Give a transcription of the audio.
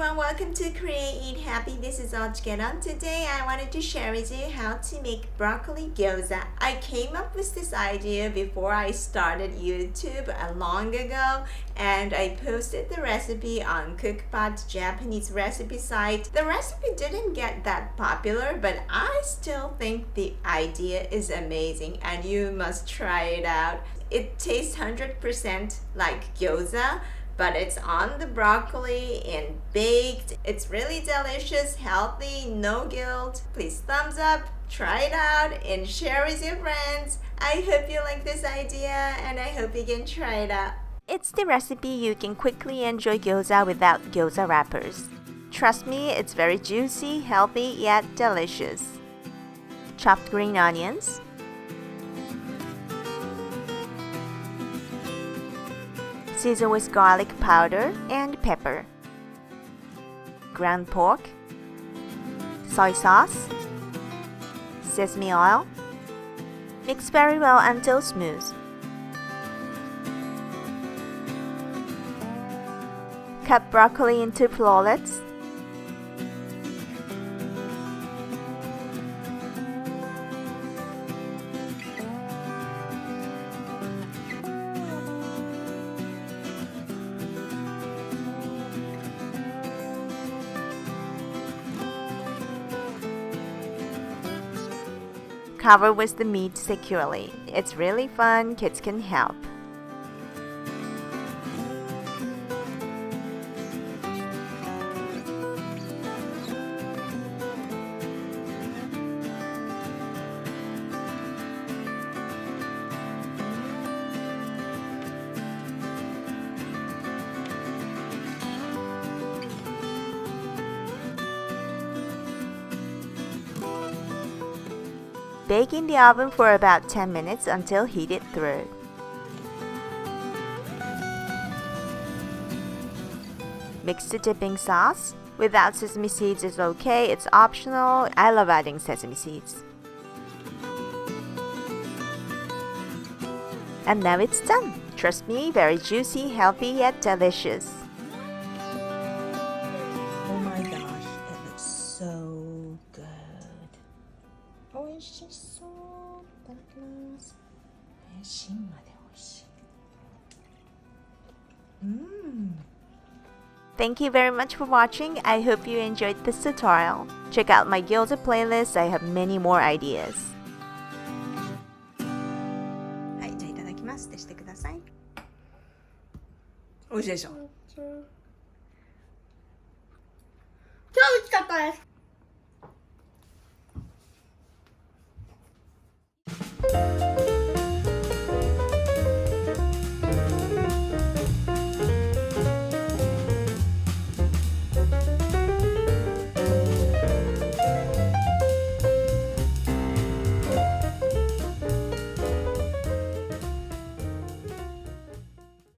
everyone, welcome to Create Eat Happy. This is OCHIKERON. Today I wanted to share with you how to make broccoli gyoza. I came up with this idea before I started YouTube long ago, and I posted the recipe on Cookpot's Japanese recipe site. The recipe didn't get that popular, but I still think the idea is amazing and you must try it out. It tastes 100% like gyoza, but it's on the broccoli and baked. It's really delicious, healthy, no guilt. Please thumbs up, try it out, and share with your friends. I hope you like this idea and I hope you can try it out. It's the recipe you can quickly enjoy gyoza without gyoza wrappers. Trust me, it's very juicy, healthy, yet delicious. Chopped green onions, season with garlic powder and pepper, ground pork, soy sauce, sesame oil. Mix very well until smooth. Cut broccoli into florets. Cover with the meat securely. It's really fun, kids can help. Bake in the oven for about 10 minutes until heated through. Mix the dipping sauce. Without sesame seeds is okay, it's optional. I love adding sesame seeds. And now it's done. Trust me, very juicy, healthy, yet delicious. Oh my gosh, it looks so good. 美味しそう。いただきます。芯まで美味しい。Thank you very much for watching. I hope you enjoyed this tutorial. Check out my Gyoza playlist. I have many more ideas. はい、じゃあいただきますってしてください。美味しいでしょ。超美味しかったです。